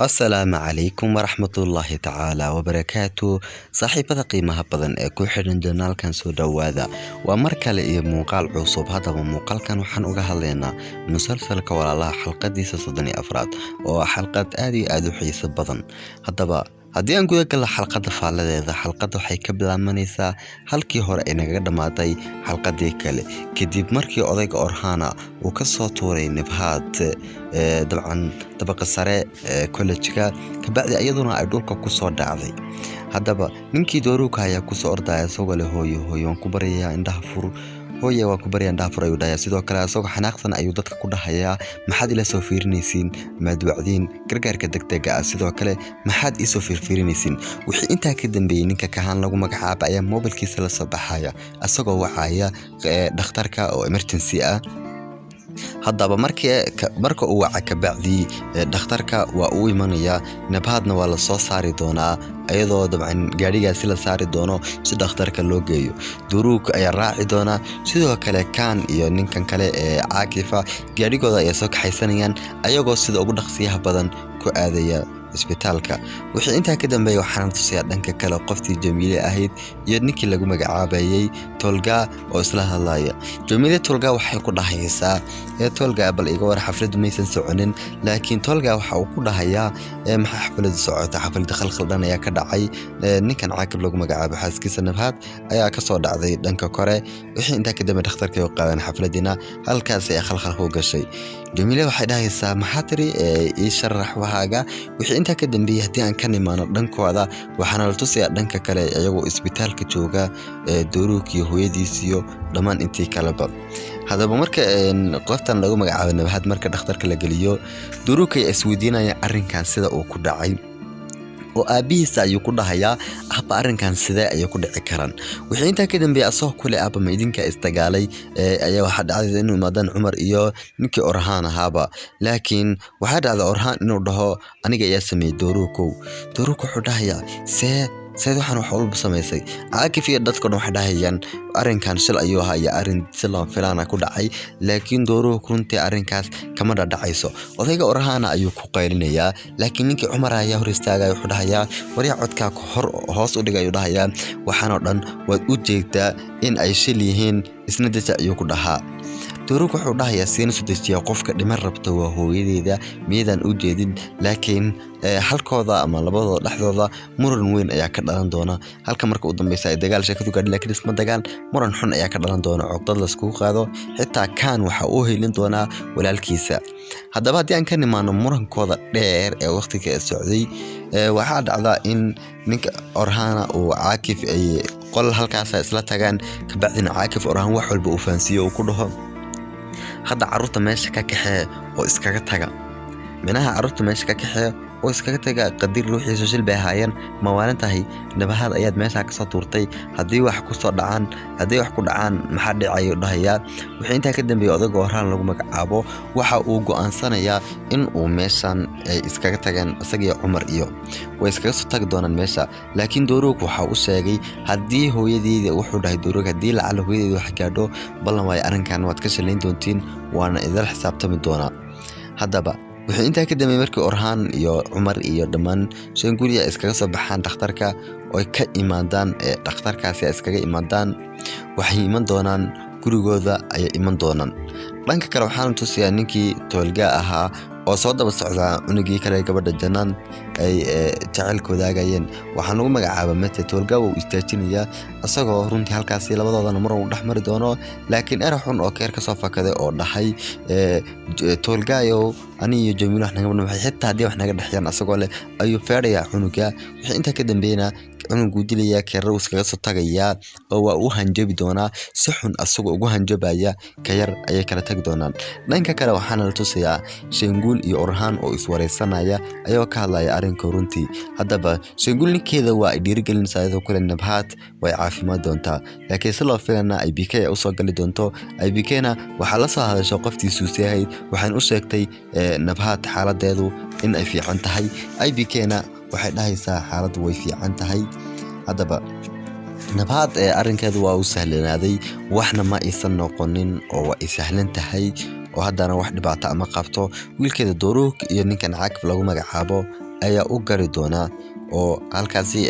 السلام عليكم ورحمة الله تعالى وبركاته. صاحبة قيمة بدن ku xiran janaalkan soo dhawaada waa mar kale iyo muuqaal cusub. hadaba muuqaalkan waxaan uga hadlaynaa musalsalka walaalaha xalqadiisa 34 oo xalqad aad iyo aad u xiiso badan. hadaba haddii aan guda galno xalqada faaladeeda, xalqada waxay ka bilaabanaysaa halkii hore ay naga dhamaatay xalqadii kale kadib markii odayga Orhana uu ka soo tuuray Nabhat dabcan dabaqa sare college-ka kabacdi iyaduna ay dhulka ku soo dhacday. hadaba ninkii Dooruka ayaa ku soo ordaya isagoo leh hooyo ku baraya indhaha fur hooye waa ku baraya indhaha fur ayuu dhayaa. sidoo kale isagoo xanaaqsan ayuu dadka ku dhahayaa maxaad ila soo fiirinaysiin maad wacdiin gargaarka degdega ah, sidoo kale maxaad ii soo fiirinaysiin. wixii intaa ka dambeeyay ninka kahaan lagu magacaabo ayaa mobilkiisa la soo baxaya isagoo wacaya dhakhtarka oo emergency ah. hadaba marka uu waca ka bacdi dhakhtarka waa uu imanaya, Nabhatna waa la soo saari doonaa ayadoo dabcan gaarigaasi la saari doono si dhakhtarka loo geeyo. Dooruka ayaa raaci doona, sidoo kale Kaan iyo ninkan kale ee Caakifa gaarigooda ayaa soo kaxaysanayaan ayagoo sida ugu dhaqsiyaha badan ku aadaya isbitaalka. wixii intaa ka dambeeyay waxaan tusayaa dhanka kale qoftii Jamiile ahayd iyo ninkii lagu magacaabayay Tolga oo isla hadlaya. Jamiile Tolga waxay ku dhahaysaa Tolga bal iga war xafladu maysan soconin, laakiin Tolga waxa uu ku dhahayaa maxaa xafladu socota, xaflada khalkhaldan ayaa ka dhacay. ninkan Caakib lagu magacaabo xaaskiisa Nabhat ayaa ka soo dhacday dhanka kore. wixii intaa ka dambeeyay dhakhtarka oo qaadan xafladina halkaas ay khalkhal ku gashay. Jamiile waxay dhahaysaa maxaa tiri ii sharax waxaaga. wixii intaa ka dambeeyay haddii aan ka nimaano dhankooda waxaana la tusayaa dhanka kale iyagoo isbitaalka jooga Dooruka iyo hooyadiis iyo dhammaan intii kaleba. hadaba marka qoftan lagu magacaabo Nabhat marka dhakhtarka la geliyo, Dooruka ay isweydiinayaan arrinkan sida uu ku dhacay oo aabihiisa ayuu ku dhahayaa ahba arrinkan sidee ayay ku dhici karaan. wixii intaa ka dambeeyay asoo kule aaba ma idinka istagaalay ayaa waxa dhacday inuu imaadaan Cumar iyo ninkii Orhan ahaaba, laakiin waxa dhacday Orhan inuu dhaho aniga ayaa sameeyay Dooruka wuxuu dhahayaa sayid waxaan wax walba samaysay. Caakif iyo dadka dhan waxay dhahayaan arrinkan shil ayuu ahaa iyo arrin si lama filaan ah ku dhacay, laakiin Dooruka runtii arrinkaas kama dhacayso. odayga Orhana ayuu ku qaylinayaa, laakiin ninkii Cumar ayaa hor istaagay wuxuu dhahayaa wariya codkaaga hoos u dhigay ayuu dhahayaa waxaanoo dhan waad u jeegtaa in ay shil yihiin isna deja ayuu ku dhahaa. Dooruka wuxuu dhahayaa siin soo dejiya qofka dhiman rabta waa hooyadeeda miyadan u jeedin, laakiin halkooda ama labadooda dhexdooda muran weyn ayaa ka dhalan doona. halka marka u dambeysay dagaal sheekadu gaadhay, laakiin isma dagaal muran xun ayaa ka dhalan doona, codad la isku qaado. xitaa Kaan waxa uu helin doonaa walaalkiisa. hadaba haddii aan ka nimaano murankooda dheer ee waqtiga socday, waxaa dhacda in ninka Orhana uu Caakif ay qol halkaas isla tagaan kabacdina Caakif Orhan wax walba uu faansiyo uu ku dhaho hadda carruurta meesha ka kaxee oo iskaga taga. minaha carruurta meesha ka kaxee oo iskaga taga qadir ruuxiisa shil bay ahaayeen ma waalantahay Nabhat ayaad meesha ka soo tuurtay, haddii wax ku dhacaan maxaa dhacayo dhahayaa. wixii intaa ka dambeeyay odayga Orhan lagu magacaabo waxa uu go'aansanayaa in uu meeshan ay iskaga tagaan isaga Cumar iyo way iskaga soo tagi doonaan meesha. laakiin Dooruka waxa uu sheegay haddii hooyadeeda wuxuu dhahay Dooruka haddii lacala hooyadeeda wax gaadho ballan way arrinkan waad ka shalayn doontiin waana idin xisaabtami doonaa. hadaba wixii intaa ka dambeeyay markii Orhan iyo Cumar iyo dhammaan guriga iskaga soo baxaan dhakhtarka oo ka imaadaan dhakhtarkaasi iskaga imaadaan waxay iman doonaan gurigooda ayay iman doonaan. dhanka kale waxaan tusayaa ninkii Tolga ahaa oo soo daba socda unugii kale gabadha Janaan ay jacaylkooda agayeen. waxaan lagu magacaabaa Mate. Tolga uu istaajinayaa asagoo runtii halkaasi labadoodana mar uu dhaxmari doono, laakiin erax xun oo keer ka soo fakaday oo dhahay Tolga iyo ani iyo Jamiile wax naga waxay xitaa hadii wax naga dhaxyaan asagoo leh ayuu feedhaya cunuga. wixii inta ka dambeeyna cunugu dilaya keer uu iskaga soo tagayaa oo waa uu hanjabi doonaa si xun asagoo ugu hanjabaya ka yar ayay kala tagi doonaan. dhanka kale waxaan la tusayaa Shengul iyo Orhan oo iswareysanaya ayoo ka hadlaya arrinka runtii. hadaba Shengul ninkeeda waa ay dhiirigelinaysaa iyadoo kale Nabhat way caafimaad doontaa, laakiin si loo filaana IBK ay u soo gali doonto. IBK-na waxaa la soo hadashay qoftii Suusiyahayd waxaan u sheegtay Nabhat xaaladeedu in ay fiican tahay. IBK-na waxay dhahaysaa xaaladdu way fiican tahay. hadaba Nabhat arrinkeedu waa u sahlanaaday, waxna ma aysan noqonin oo waa ay sahlan tahay oo haddana wax dhibaato ama qabto. wiilkeeda Dooruka iyo ninkan Caakif lagu magacaabo ayaa u gari doona oo halkaasi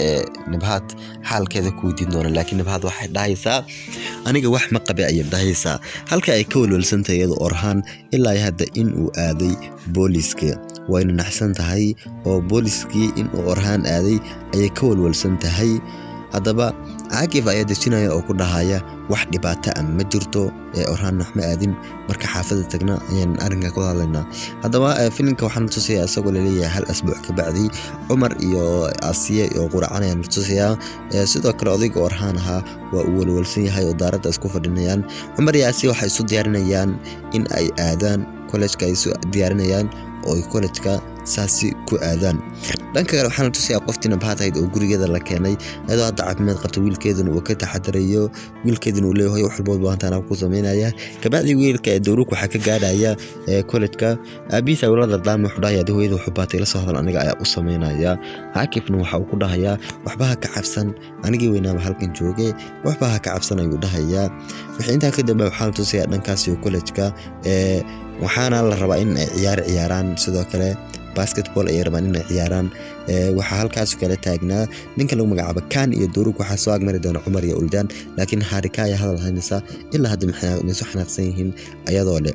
Nabhat xaalkeeda ku weydiin doona laakiin Nabhat waxay dhahaysaa aniga wax ma qabi ayay dhahaysaa halka ay ka walwalsantay iyada Orhan ilaa hadda in uu aaday booliska wayna naxsan tahay oo booliskii in uu Orhan aaday ayay ka walwalsan tahay hadaba Caakif ayaa dejinaya oo ku dhahaya wax dhibaato ah ma jirto Orhan wax ma aadin marka xaafadda tagna ayaan arrinka ku hadlaynaa hadaba filimka waxaan tusaya asagoo leeyahay hal asbuuc ka bacdi Umar iyo Asiya oo quracanayaan tusaya sidoo kale odayga Orhan aha waa uu walwalsan yahay oo daarada isku fadhinayaan Umar iyo Asiya waxay isu diyaarinayaan in ay aadaan college-ka ay isu diyaarinayaan oo college-ka saasi ku aadaan dhanka kale waxaan tusaya qoftii Nabhat ahayd oo gurigeeda la keenay iyadoo hadda caafimaad qabta wiilkeeduna uu ka taxadarayo wiilkeeduna uu leeyahay wax walba baantaan ku sameynaya kabacdi wiilka ee Doruk waxa ka gaadhaya college-ka aabisa walada daan wuxuu dhahayaa hooyada wuxuu baatay la soo hadal aniga ayaa u sameynaya Caakifna waxa uu ku dhahayaa waxba ka cabsan anigii weynaaba halkan joogay waxba ka cabsan ayuu dhahayaa wixii inta ka dambe waxaan tusaya dhankaas college-ka waxaana la rabaa in ay ciyaaraan sidoo kale basketball ay rabaan in ay ciyaaraan waxa halkaas kala taagnaa ninka lagu magacaabo Kan iyo Doruk waxa soo agmari doona Umar iyo Uldan laakiin Harika ayaa hadal haynaysa ilaa hadda maxay soo xanaaqsan yihiin ayadoo leh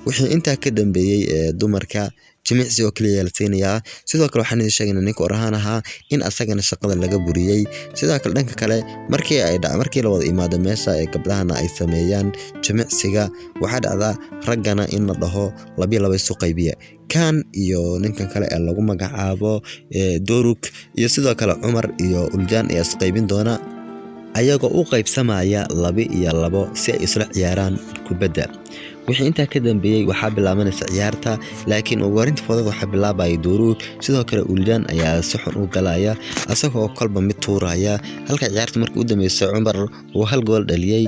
wixii inta ka dambeeyay dumarka jimicsi oo kaliya la siinaya sidoo kale waxaan sheegaynaa ninka Orhan ahaa in asagana shaqada laga buriyay sidoo kale dhanka kale markii la wada imaado meesha ay gabdhahana ay sameeyaan jimicsiga waxa dhacda raggana in la dhaho laba isu qaybiya Kan iyo ninkan kale ee lagu magacaabo Doruk iyo sidoo kale Umar iyo Uldan ay isqaybin doona ayagoo u qaybsamaya 2 iyo 2 si ay isla ciyaaraan kubadda wixii inta ka dambeeyay waxa bilaabanaysa ciyaarta laakiin ugu horinta fudud waxa bilaabay Doruk sidoo kale Uldan ayaa si xun u galaya asagoo kolba mid tuuraya halka ciyaarta markii u dambeysay Umar uu hal gool dhaliyay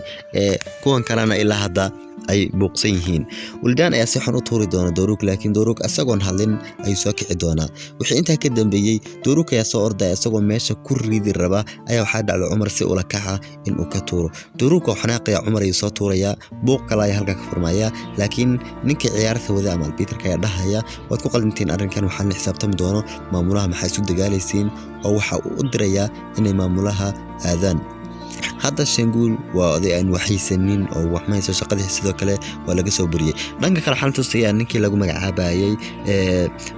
kuwan kalena ilaa hadda ay buuqsan yihiin Uldan ayaa si xun u tuuri doona Doruk laakiin Doruk asagoon hadlin ay soo kici doona wixii inta ka dambeeyay Doruk ayaa soo orday asagoo meesha ku riidi raba ayaa waxa dhacay Umar si ula kaca in uu ka tuuro Doruk oo xanaaqaya Umar ay soo tuuraya buuq kale ay halka ka furmaya laakiin ninka ciyaarta wada amal Peter ka dhahaya wad ku qalintiin arrinkan waxaan xisaabtami doono maamulaha maxay isu dagaalaysiin oo waxa uu u dirayaa inay maamulaha aadaan hadda Shengul waa oday aan waxaysanin oo wax ma hayso shaqadiisa sidoo kale waa laga soo buriyay dhanka kale waxaan tusaya ninkii lagu magacaabayay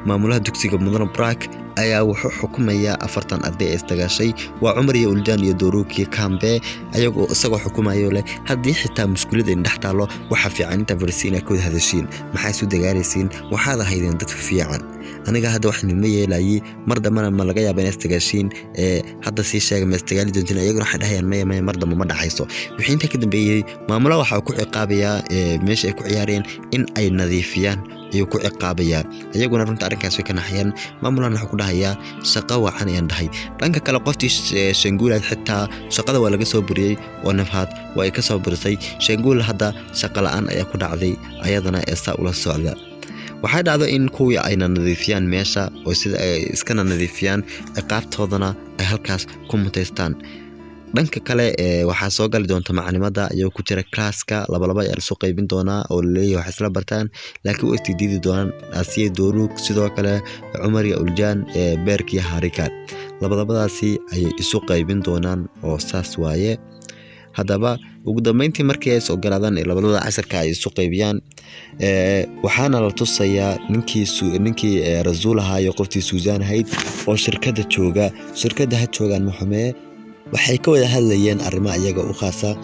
maamulaha dugsiga Mudane Brak ayaa wuxuu xukumayaa 40 arday istagaashay waa Umar iyo Uldan iyo Doruk iyo Kambe ayagoo isagoo xukumayo leh hadii xitaa mushkilada in dhaxtaalo waxa fiican inta farsiina ku hadashiin maxay isu dagaalaysiin waxaad ahaydeen dad fiican aniga hadda wax nima yeelay mar damana ma laga yaabaa in istagaashiin hadda si sheegay ma istagaali doontiin ayagoo waxa dhahayaan ma mar dambe ma dhaxayso wixii inta ka dambeeyay maamulaha waxa ku ciqaabayaa meesha ay ku ciyaareen in ay nadiifiyaan ayuu ku ciqaabayaa ayaguna runta arrinkaas way ka naxayaan maamulana waxa ku dhahayaa shaqo wacan ayaan dhahay dhanka kale qoftii Shengul xitaa shaqada waa laga soo buriyay oo Nabhat way ka soo burisay Shengul hadda shaqo la'aan ayaa ku dhacday ayadana eesa ula socda waxa dhacdo in kuwii ayna nadiifiyaan meesha oo sida ay iskana nadiifiyaan ciqaabtoodana ay halkaas ku muteystaan dhanka kale waxa soo gali doonta macluumaadda ayuu ku jira classka laba ay soo qaybin doona oo leeyahay wax isla bartaan laakiin way isdiidi doonaan Asiya Doruk sidoo kale Umar iyo Uldan Berk iyo Harika labadaasi ay isu qaybin doonaan oo saas waaye hadaba ugu dambeyntii markii ay soo galaadaan labada casarka ay isu qaybiyaan waxaana la tusayaa ninkii Rasuul ahaa iyo qoftii Suuzan ahayd oo shirkadda joogaan Maxamed waxay ka wada hadlayeen arrimaha iyaga u khaasa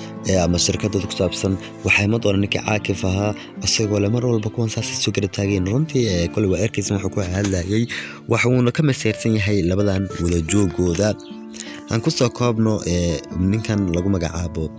ama shirkadda ku saabsan waxay ma doonaan ninkii Caakif ahaa asagoo le mar walba kuwan saas soo gara taageen runtii kulli waa erkiisa wuxuu ku hadlayay waxuuna ka maseersan yahay labadan wada joogooda aan ku soo koobno ninkan lagu magacaabo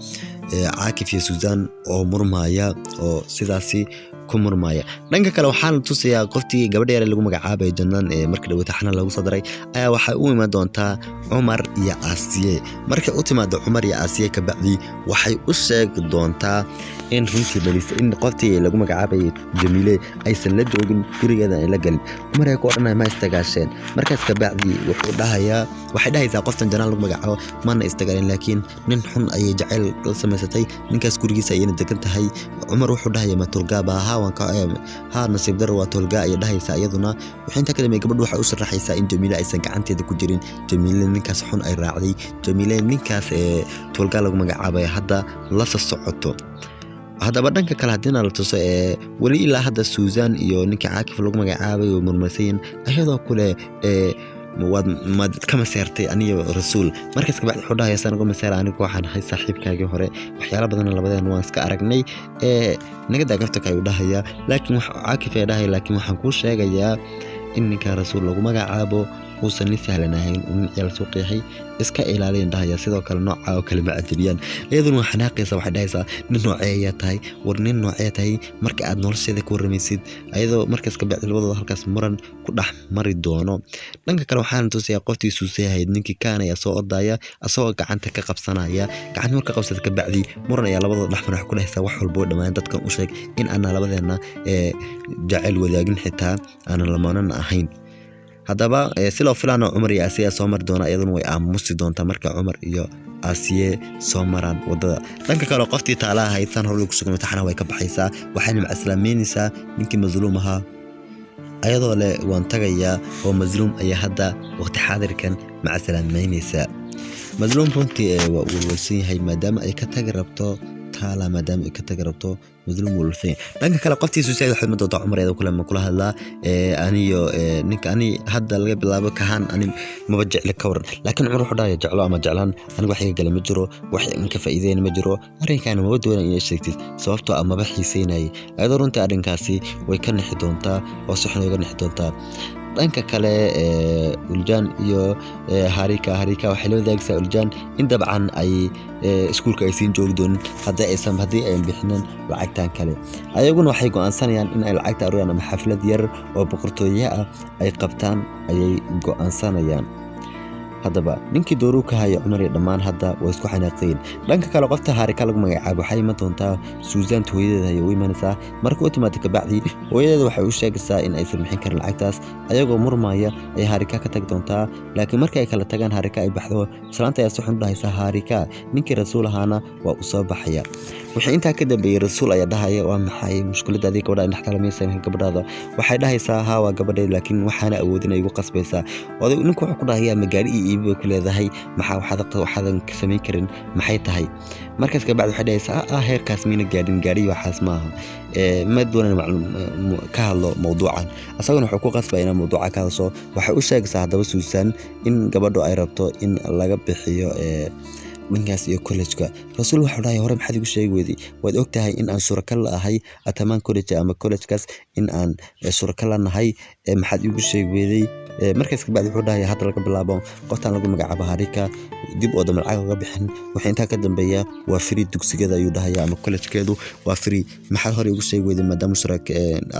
Caakif iyo Suuzan oo murmaya oo sidaasi ku murmaya dhanka kale waxaan tusayaa qoftii gabadha yar lagu magacaabay Jannaan markii dhaw taxana lagu soo daray ayaa waxa uu iman doontaa Umar iyo Asiye markii uu timaado Umar iyo Asiye ka bacdi waxay u sheegi doontaa in runtii baliis in qoftii lagu magacaabay Jamile aysan la joogin gurigeeda ay la galin Umar ay ku odhanay ma istagaasheen markaas ka bacdi wuxuu dhahayaa waxay dhahaysaa qoftan Jannaan lagu magacaabo mana istagaalin laakiin nin xun ay jacayl la samaysatay ninkaas gurigiisa ayayna degan tahay Cumar wuxuu dhahay ma tolga ba ha nasiib dar waa tolga ay dhahaysa iyaduna wixii inta kale gabadhu waxa u sharaxaysaa in Jamila aysan gacanteeda ku jirin Jamila ninkaas xun ay raacday Jamila ninkaas tolga lagu magacaabay hadda la socoto hadaba dhanka kale hadina la tuso wali ilaa hadda Susan iyo ninka Caakif lagu magacaabay oo murmaysan ayadoo kule ما كما سيرتي أني رسول مركز كبعد حدا يسان قوم سير أنا كواحد هاي صاحب كاجي هره وحيالا بدنا لبدنا نواس كأرجني نقدر قفتك أيوة هي لكن عاكف يا ده لكن وحنكون شيء جاية إنك رسول لو ما جعابه وصلني سهل نهين ومن سوقيه iska ilaalin dhahaya sidoo kale nooca oo kale ma adriyaan iyaduna xanaaqaysa waxa dhahaysa nin nooceeya tahay warnin nooceeya tahay marka aad nolosheeda ku warmaysid ayadoo markaas ka bacdi labadooda halkaas muran ku dhax mari doono dhanka kale waxaan tusayaa qoftiisu seeyahayd ninkii kaanaya soo ordaya asoo gacanta ka qabsanaya gacanta marka qabsad ka bacdi muran ayaa labadooda dhax marax ku dhahaysa wax walbo dhamaan dadkan u sheeg in aan labadeena jacayl wadaagin xitaa aan lamaanan ahayn hadaba silo filana Umar iyo Asiya soo mar doona iyaduna way aamusi doonta marka Umar iyo Asiya soo maraan wadada dhanka kale qoftii taalaha haysan hor lagu sugan taxana way ka baxaysaa waxayna macaslaameynaysaa ninkii mazluum ahaa ayadoo le waan tagayaa oo mazluum ayaa hadda waqti xaadirkan macaslaameynaysaa mazluum runtii waa walwalsan yahay maadaama ay ka tagi rabto taala maadaama ay ka tagi rabto mazluum walwalsan dhanka kale qoftiisu sayd xidmad oo Umar ayada kula hadlaa aniyo ninka ani hadda laga bilaabo kahan ani ma jecel ka waran laakiin Umar wuxuu dhahay jeclo ama jeclaan aniga wax iga ma jiro wax in ka faa'iideyn ma jiro arrinkan ma doonaa in sheegtid sababtoo ama ba xiiseynay ayadoo runtii arrinkaasi way ka nixi doontaa oo si xun uga nixi doontaa dhanka kale Uljan iyo Harika waxay la wadaagaysaa Uljan in dabcan ay iskuulka ay siin joogi doon hadii ay bixinaan lacagtan kale ayaguna waxay go'aansanayaan in ay lacagta aruriyaan ama xaflad yar oo boqortooyo ah ay qabtaan ayay go'aansanayaan hadaba ninkii dooru ka hayo Cumar iyo dhamaan hadda way isku xanaaqeen dhanka kale qofta Harika lagu magacaabo waxay ma doontaa Susan hooyadeeda ay u imanaysaa markii uu timaado ka bacdi hooyadeeda waxay u sheegaysaa in ay sameexin karin lacagtaas ayagoo murmaya ay Harika ka tag doontaa laakiin markii ay kala tagaan Harika ay baxdo islaanta ay soo dhahaysaa Harika ninkii rasuul ahaana waa u soo baxaya wixii inta ka dambeeyay rasuul ayaa dhahaya waa maxay mushkilada adiga gabadha inax kala meeysan gabadhaada waxay dhahaysaa ha waa gabadheed laakiin waxaana awoodin ay ugu qasbaysaa oo ninku wuxuu ku dhahayaa magaari iibo ku leedahay maxaa waxaadan ka sameyn karin maxay tahay markaas ka bacdi waxay dhahaysaa heerkaas miina gaari waxaas maaha ma doonaan ka hadlo mawduucan asaguna wuxuu ku qasbay in mawduuca ka hadlo waxay u sheegaysaa hadaba Susan in gabadhu ay rabto in laga bixiyo ninkaas iyo college-ka rasuul wuxuu dhahay hore maxaad igu sheegi weydii waad ogtahay in aan surakal ahay atamaan college ama college-kaas in aan surakal nahay maxaad igu sheegi weydii markaas ka bacdi wuxuu dhahay hadda laga bilaabo qoftan lagu magacaabo Harika dib oo dam lacag uga bixin waxa inta ka dambeeya waa free dugsigeeda ayuu dhahay ama college-keedu waa free maxaad hore igu sheegi weydii maadaama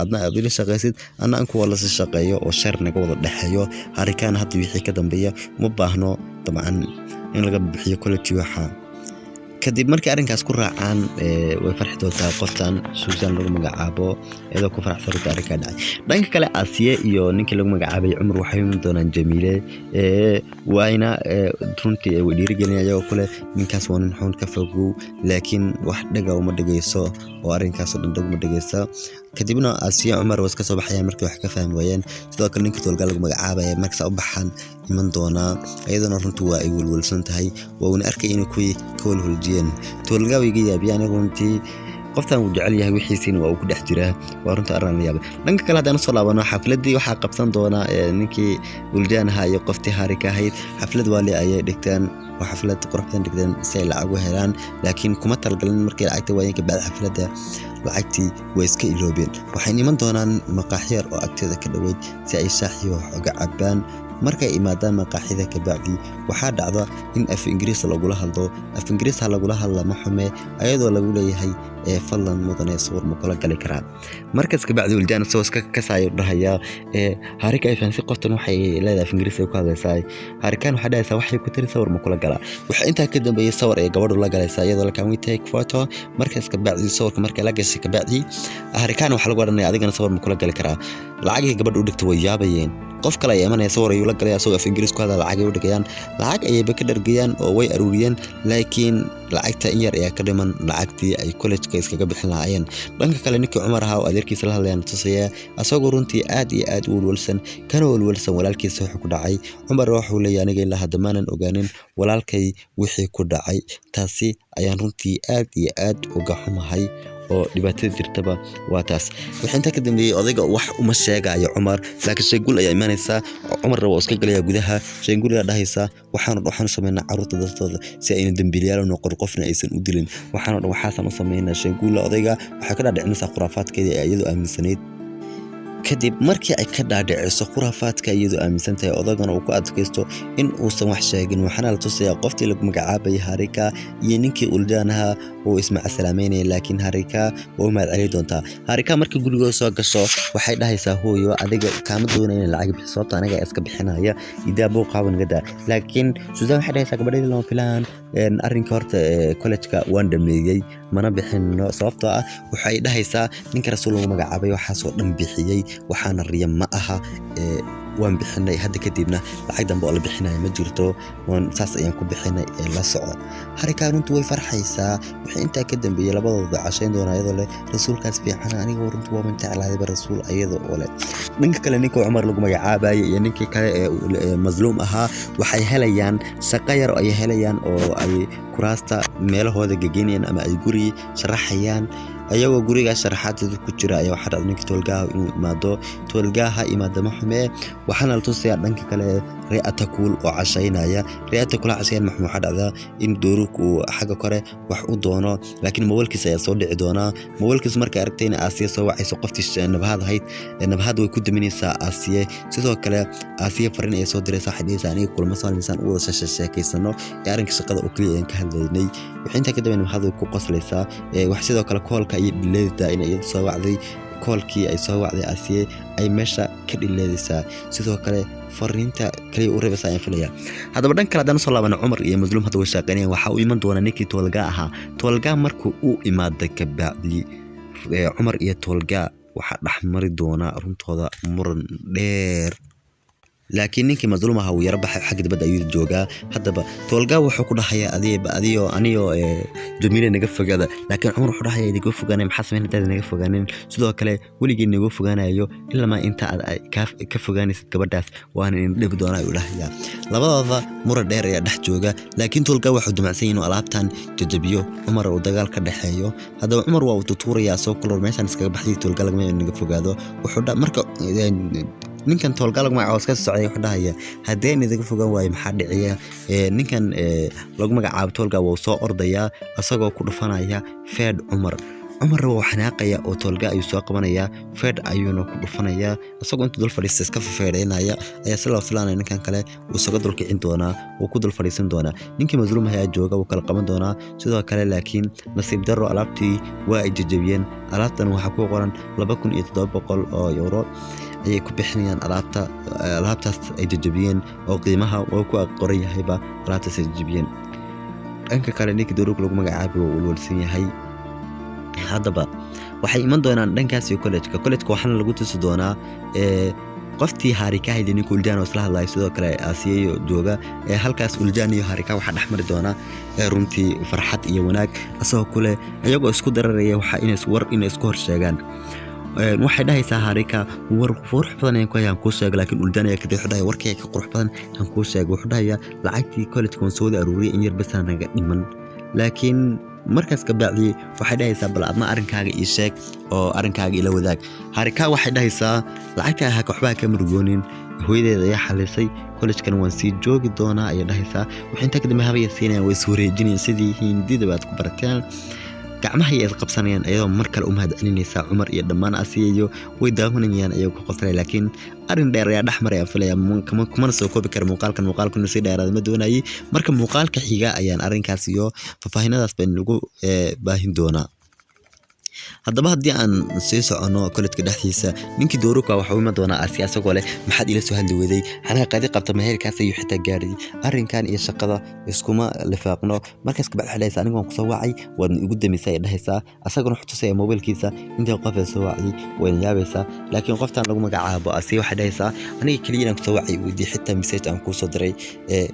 adna aad ila shaqaysid ana anku wala shaqeeyo oo shar naga wada dhaxeeyo Harikana hadda wixii ka dambeeya ma baahno dabcan in laga bixiyo college waxa kadib markii arrinkaas ku raacaan way farxi doontaa qoftan Susan lagu magacaabo iyadoo ku faraxsan arrinka dhacay dhanka kale Asiya iyo ninkii lagu magacaabay Umar waxay u doonaan Jamile waayna runtii ay dhiirigelinayaan kale ninkaas waa nin xun ka fogow laakiin wax dhaga uma dhageyso oo arrinkaas dhandag uma dhageyso kadibna Asiya Umar was ka soo baxayaan markii wax ka fahmi waayeen sidoo kale ninkii tolga lagu magacaabay markii u baxaan iman doona ayadana runtii waa ay walwalsan tahay waa uu arkay inuu ku walwaljiyeen tolga way yaabiyaan runtii qoftan uu jecel yahay wixiisina waa uu ku dhex jiraa waa runtii arrin la yaab dhanka kale hadaan soo laabano xafladii waxa qabsan doona ninkii Uljan iyo qoftii Harika ahayd xaflad wali ay dhigtaan وحفلات قرحتين دقدان سيل عقوه هلان لكن كما تلقلن مركي لعقتي وينك بعد حفلة لعقتي ويسكي إلوبين وحين يمن دونان مقاحير أو أكتي ذاك الويد سعي ساحي وحقا عبان markay imaadaan maqaaxida ka bacdi waxa dhacda in af Ingiriis lagu la hadlo af Ingiriis lagu la hadla ma xume ayadoo lagu leeyahay fadlan mudane sawir ma kala gali karaan markaas ka bacdi Uljan soo ka saayo dhahaya Harika ay fansi qoftan waxay leedahay af Ingiriis ku hadlaysaa Harikan waxa dhahaysa waxay ku tiri sawir ma kala gala waxa inta ka dambeeyay sawir ay gabadhu la galaysaa iyadoo la kan take photo markaas ka bacdi sawirka markay la gashay ka bacdi Harikan waxa lagu oranaya adigana sawir ma kala gali karaa lacag gabadhu u dhigtay way yaabayeen qof kale ay imanaysa sawir la galay asoo af Ingiriis ku hadla lacag ay u dhigayaan lacag ay ka dhargayaan oo way aruuriyeen laakiin lacagta in yar ayaa ka dhiman lacagtii ay college-ka iskaga bixin lahaayeen dhanka kale ninkii Cumar ahaa oo adeerkiisa la hadlayaan tusaya asagoo runtii aad iyo aad u walwalsan walaalkiisa wuxuu ku dhacay Cumar wuxuu leeyahay aniga ilaa hadda maanan ogaanin walaalkay wixii ku dhacay taasi ayaan runtii aad iyo aad uga xumahay oo dhibaatada jirtaba waa taas wixii inta ka dambeeyay odayga wax uma sheegayo Cumar laakiin sheegul ayaa imanaysa Cumar rabo iska galaya gudaha sheegul ayaa dhahaysa waxaan sameynaa caruurta dadtooda si ayna dambiilayaal u noqon qofna aysan u dilin waxaan u sameynaa sheegul odayga waxa ka dhacaysa khuraafaadkeeda iyadoo aaminsanayd kadib markii ay ka dhaadhiciso khuraafaadka iyadoo aaminsantahay odagana uu ku adkaysto in uusan wax sheegin waxaana la tusayaa qoftii lagu magacaabay Harika iyo ninkii uldaanaha oo ismaac salaameynay laakiin Harika oo ma cali doonta Harika markii guriga soo gasho waxay dhahaysaa hooyo adiga kaama doonayna lacag bixiso aniga iska bixinaya idaabo qaawan gada laakiin Suudan waxay dhahaysaa gabadheeda loo filaan arrinka horta college-ka waan dhameeyay mana bixino sababtoo ah waxay dhahaysaa ninka rasuul lagu magacaabay waxa soo dhan bixiyay waxaana riya ma aha waan bixinay hadda kadibna lacag dambe oo la bixinayo ma jirto waan saas ayaan ku bixinay la soco Harika runtu way farxaysaa wixii inta ka dambeeyay labadooda cashayn doona iyadoo leh rasuulkaas fiican aniga runtu waa mantacladay rasuul iyadoo oo leh ninka kale ninka Cumar lagu magacaabay iyo ninkii kale ee mazluum ahaa waxay helayaan shaqo yar oo ay helayaan oo ay kuraasta meelahooda gageynayaan ama ay guri sharaxayaan ayagoo guriga sharaxaadooda ku jira ayaa waxa dhacday ninkii toolgaha inuu imaado toolgaha imaadama xume waxaana la tusayaa dhanka kale Ri'ata Kuul oo cashaynaya Ri'ata Kuul cashayn maxmuud dhacda in dooruku xagga kore wax u doono laakiin mawalkiisa ayaa soo dhici doona mawalkiisa markay aragtayna Aasiya soo wacayso qoftii nabahad way ku daminaysaa Aasiya sidoo kale Aasiya farin ay soo diraysaa xadiisa aniga kulma saalinsan u wada sheekeysano arrinka shaqada oo kaliya ka hadlaynay wixii inta ka dambeeyay nabahad ku qoslaysaa wax sidoo kale koolka ay dhileedaa in ay soo wacday koolkii ay soo wacday Aasiya ay meesha ka dhileedaysaa sidoo kale fariinta kaliya u reebay ayaan filaya hadaba dhan kale hadana soo laabana Cumar iyo mazluum hadda way shaqeynayaan waxa uu iman doona ninkii toolga ahaa toolga markuu uu imaado ka bacdi Cumar iyo toolga waxa dhaxmari doona runtooda muran dheer laakiin ninkii mazluum ahaa uu yar baxay xag dibadda ayuu joogaa hadaba toolga wuxuu ku dhahayaa aniyo Jamiile naga fogaada laakiin Cumar wuxuu dhahayaa naga fogaanay maxaa sameynaysaa naga fogaanin sidoo kale waligii naga fogaanayo ilaa ma inta aad ka fogaanaysid gabadhaas waan in dhib doonaa u dhahayaa labadooda muran dheer ayaa dhex jooga laakiin toolga wuxuu dumacsan inuu alaabtan jajabiyo Cumar oo dagaal ka dhaxeeyo hadaba Cumar waa uu tutuurayaa soo kulor meeshan iskaga baxay toolga laga naga fogaado wuxuu marka ninkan toolga lagu magacaabo iska socday wuxuu dhahayaa hadeen idaga fogaan way maxaa dhiciya ninkan lagu magacaabo toolga waa soo ordaya asagoo ku dhufanaya Fed Cumar waa xanaaqaya oo toolga ayuu soo qabanaya Fed ayuuna ku dhufanaya asagoo inta dul fadhiista iska feereynaya ayaa sila filaanay ninkan kale uu soo dul kicin doona oo ku dul fadhiisan doona ninkii mazluum ayaa jooga oo kala qaban doona sidoo kale laakiin nasiib darro alaabtii waa ay jajabiyeen alaabtan waxa ku qoran 2700 oo euro ayay ku bixinayaan alaabtaas ay jajabiyeen oo qiimaha oo ku qoran yahayba alaabtaas ay jajabiyeen dhanka kale ninkii dooruku lagu magacaabay oo walwalsan yahay hadaba waxay iman doonaan dhankaas iyo college-ka waxaana lagu tusi doonaa qoftii Harika hayday ninkii Uldaan oo isla hadlay sidoo kale Aasiya jooga halkaas Uldaan iyo Harika waxa dhaxmari doona runtii farxad iyo wanaag asoo kule ayagoo isku dararaya waxa inay isku horsheegaan waxay dhahaysaa Harika war qurux badan ay ku hayaan ku sheeg laakiin Uldaan ay ka dhexday warkay ka qurux badan aan ku sheeg wuxuu dhahayaa lacagtii college-ka soo aruuriyay in yar bas naga dhiman laakiin markaas ka bacdi waxay dhahaysaa bal adna arrinkaaga ii sheeg oo arrinkaaga ila wadaag Harika waxay dhahaysaa lacagta ha waxba ka murugoonin hooyadeeda ayaa xalisay college-kan waan sii joogi doonaa ay dhahaysaa wixii inta kadib habaya siinayaan way soo wareejinayaan sidii hindida baad ku barateen gacmaha ay qabsanayaan ayadoo mar kale u mahadcelinaysa Cumar iyo dhammaan Aasiya way daawanayaan ayagoo ku qosray laakiin arin dheer ayaa dhaxmaray filaya kuma soo koobi kar muuqaalkan si dheeraad ma doonayay marka muuqaalka xiga ayaan arrinkaas iyo faafaahinaadaas baan lagu baahin doonaa haddaba haddii aan sii socono koledka dhexdiisa ninkii dooruka waxa uu iman doonaa asi asagoo leh maxaad ila soo hadli weday xanaaqadi qabta meherkaas ayuu xitaa gaaray arrinkan iyo shaqada iskuma lifaaqno markaas kabacdi waxay dhahaysaa aniga waan kusoo wacay waad igu damisay ay dhahaysaa asaguna wuxuu tusaya mobilkiisa intii qof ay soo wacday wayna yaabaysaa laakiin qoftan lagu magacaabo asi waxay dhahaysaa aniga kaliya inaan kusoo wacay weydii xitaa message aan kuu soo diray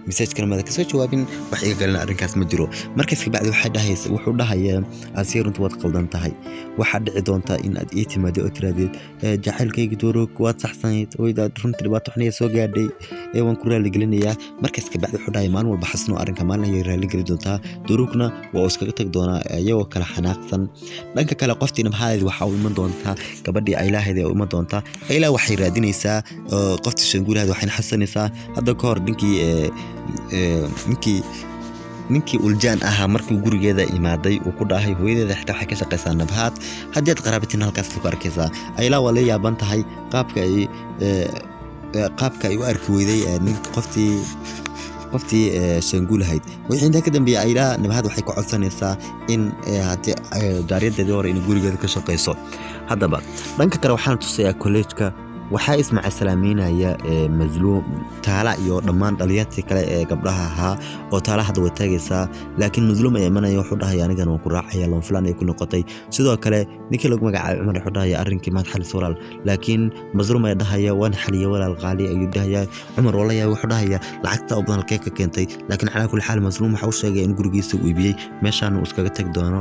message kalmada ka soo jawaabin wax iga galna arrinkaas ma jiro markaas kabacdi waxay dhahaysaa wuxuu dhahayaa asi runtu waad qaldan tahay waxa dhici doonta in aad ii timaado oo tiraadid jacaylkayga doorog waad saxsanayd wayda runtii dhibaato xun soo gaadhay waan ku raali gelinayaa markaas ka bacdi wuxuu dhahay maalin walba xasno arrinka maalin ay raali gelin doontaa doorogna waa iskaga tag doonaa iyagoo kala xanaaqsan dhanka kale qoftiina maxaad waxa uu iman doontaa gabadhii ay ilaahay u iman doontaa ilaa waxay raadinaysaa qoftii shanguulaha waxay xasanaysaa hadda ka hor ninkii uljaan ahaa markii gurigeeda imaaday uu ku dhahay hooyadeeda xitaa waxay ka shaqaysaa nabhaad haddii aad qaraabatiin halkaas ku arkaysaa ayla waa la yaaban tahay qaabka ay u arki weyday qoftii shanguulahayd wixii intaa ka dambeeyay ayla nabhaad waxay ku codsanaysaa in haddii jaariyadeedii hore in gurigeeda ka shaqayso haddaba dhanka kale waxaan tusayaa kolleejka waxaa ismaaciil salaameynaya mazluum taala iyo dhammaan dhalinyartii kale ee gabdhaha ahaa oo taala hadda way taagaysaa laakiin mazluum ayaa imanaya wuxuu dhahaya anigana waan ku raacaya loon filan ay ku noqotay sidoo kale ninkii lagu magacaabay cumar wuxuu dhahaya arrinkii maad xalis walaal laakiin mazluum ayaa dhahaya waan xaliya walaal qaali ayuu dhahaya cumar walaya wuxuu dhahaya lacagta oo badan halkee ka keentay laakiin calaa kulli xaal mazluum waxa uu sheegay in gurigiisa uu iibiyey meeshaan uu iskaga tagi doono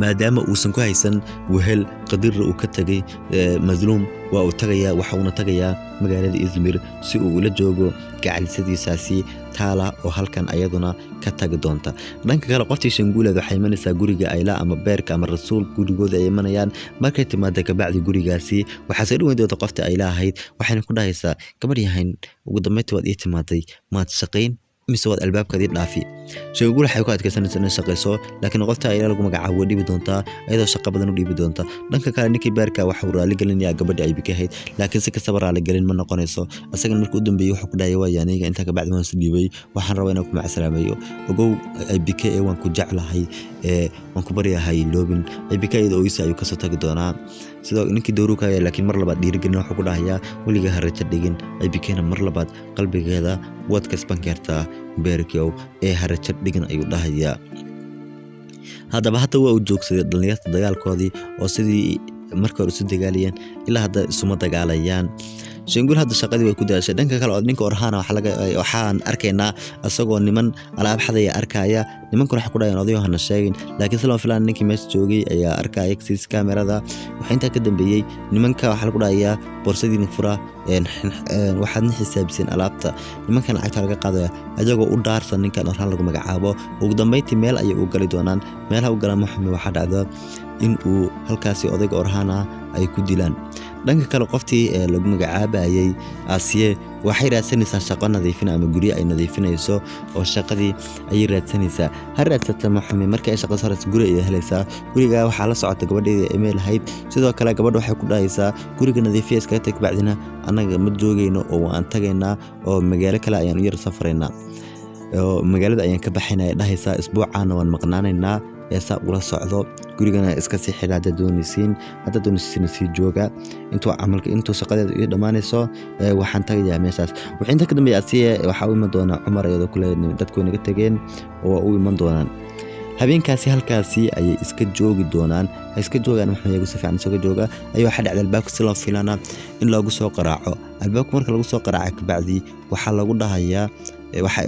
maadaama uusan ku haysan wehel qadirra uu ka tagay mazluum waa uu tagayaa waxa uuna tagayaa magaalada Izmir si uu ula joogo gacalisadiisaasi taala oo halkan ayaduna ka tagi doonta dhanka kale qoftii shanguulada waxay imanaysaa guriga ayla ama beerka ama rasuul gurigooda ay imanayaan markay timaado ka bacdi gurigaasi waxaa soo dhaweyn doonta qoftii ayla ahayd waxayna ku dhahaysaa gabadhayahayn ugu dambeyntii waad ii timaaday maad shaqayn mise waad albaabkaadii dhaafi shanguul waxay ku adkaysanaysaa inay shaqayso laakiin qofta ayla lagu magacaabo way dhibi doontaa iyadoo shaqo badan u dhibi doonta dhanka kale ninkii beerka waxa uu raali gelinayaa gabadhii ay bikahayd laakiin si kastaba raali gelin ma noqonayso asagan markii u dambeeyay wuxuu ku dhahaya waa aniga inta ka bacdi waan soo dhiibay waxaan rabaa inaan ku macasalaameeyo ogow ay bika waan ku jeclahay waan ku baryahay loobin ay bika iyadoo oysa ayuu kasoo tagi doonaa sidoo ninkii dooruka laakiin mar labaad dhiirigelin wuxuu ku dhahayaa weliga haraja dhigin ay bikena mar labaad qalbigeeda waad kasban kartaa beerkow haraja dhigin ayuu dhahayaa haddaba hadda waa uu joogsaday dhalinyarta dagaalkoodii oo sidii marka hore isu dagaalayeen ilaa hadda isuma dagaalayaan shanguul hadda shaqadii way ku daashay dhanka kale oo ninka orhaana waxaan arkaynaa asagoo niman alaab xadaya arkaya nimankuna waxa ku dhahayaan odayo hana sheegin laakiin si loo filaan ninkii meesha joogay ayaa arkaya sis kamerada waxa intaa ka dambeeyay nimanka waxa lagu dhahayaa boorsadii fura waxaadna xisaabiseen alaabta nimankan lacagta laga qaadaya ayagoo u dhaarsan ninkan orhaan lagu magacaabo ugu dambeyntii meel ayay u gali doonaan meelaha u galaan maxamed waxaa dhacda in uu halkaasi odayga orhaana ay ku dilaan dhanka kale qoftii lagu magacaabayay Asiye waxay raadsanaysaa shaqo nadiifin ama guriga ay nadiifinayso oo shaqadii ay raadsanaysaa har raadsata maxamed markay shaqo saarayso guriga ay helaysaa guriga waxa la socota gabadheeda email ahayd sidoo kale gabadhu waxay ku dhahaysaa guriga nadiifiye iska tag bacdina anaga ma joogayno oo aan tagaynaa oo magaalo kale ayaan u yar safraynaa oo magaalada ayaan ka baxaynaa dhahaysaa isbuucaana waan maqnaanaynaa sa ula socdo gurigana iska sii xidhaada doonaysiin hadda doonaysiin si jooga intuu shaqadeeda iyo dhamaanayso waxaan tagayaa meeshaas wixii inta ka dambeeyay Asiye waxa uu iman doonaa Cumar iyadoo kule dadku inaga tageen oo uu iman doonaan habeenkaasi halkaasi ayay iska joogi doonaan iska joogaan maxay igu si fiican soo jooga ayuu waxa dhacday albaabka si loo filana in lagu soo qaraaco albaabka marka lagu soo qaraaco ka bacdi waxa lagu dhahayaa waxa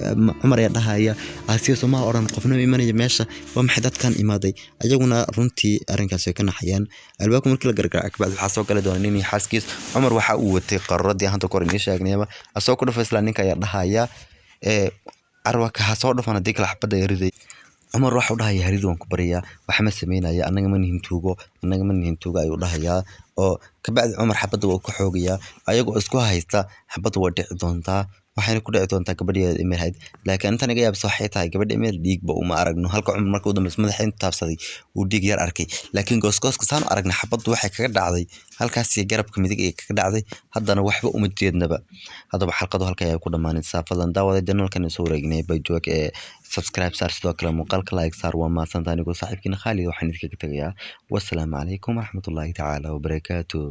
Cumar ayaa dhahaya Asiye Soomaal oran qofna imanaya meesha waa maxay dadkan imaaday ayaguna runtii arrinkaas ay ka naxayaan albaabka markii la gargaraacay ka bacdi waxa soo galay doona nin xaaskiis Cumar waxa uu watay qaradii hanta kor inii sheegnayba asoo ku dhafay isla ninka ayaa dhahaya arwaka ha soo dhafana dikla xabada yariday Cumar waxa uu dhahayaa harid waan ku bariyaa waxa ma sameynaya anaga ma nihin tuugo ayuu dhahayaa oo kabacdi Cumar xabadda wuu ka xoogayaa ayagoo isku haysta xabadda waa dhici doontaa waxayna ku dhici doontaa gabadheeda Emir ahayd laakiin intan iga yaabso waxay tahay gabadha Emir dhiigba uma aragno halka Cumar markuu dambeys madaxa inta taabsaday uu dhiig yar arkay laakiin goosgooska saan aragnay xabaddu waxay kaga dhacday halkaas iyo garabka midig ee kaga dhacday haddana waxba uma jeednaba haddaba xalqadu halka ay ku dhamaanaysaa fadlan daawada channelkan soo wareegnay bay joog ee subscribe saar sidoo kale muuqaalka like saar waa maasantaan igu saaxiibkiina Khalid waxaan idinkaga tagayaa wassalaamu calaykum waraxmatullaahi tacaala wabarakaatuh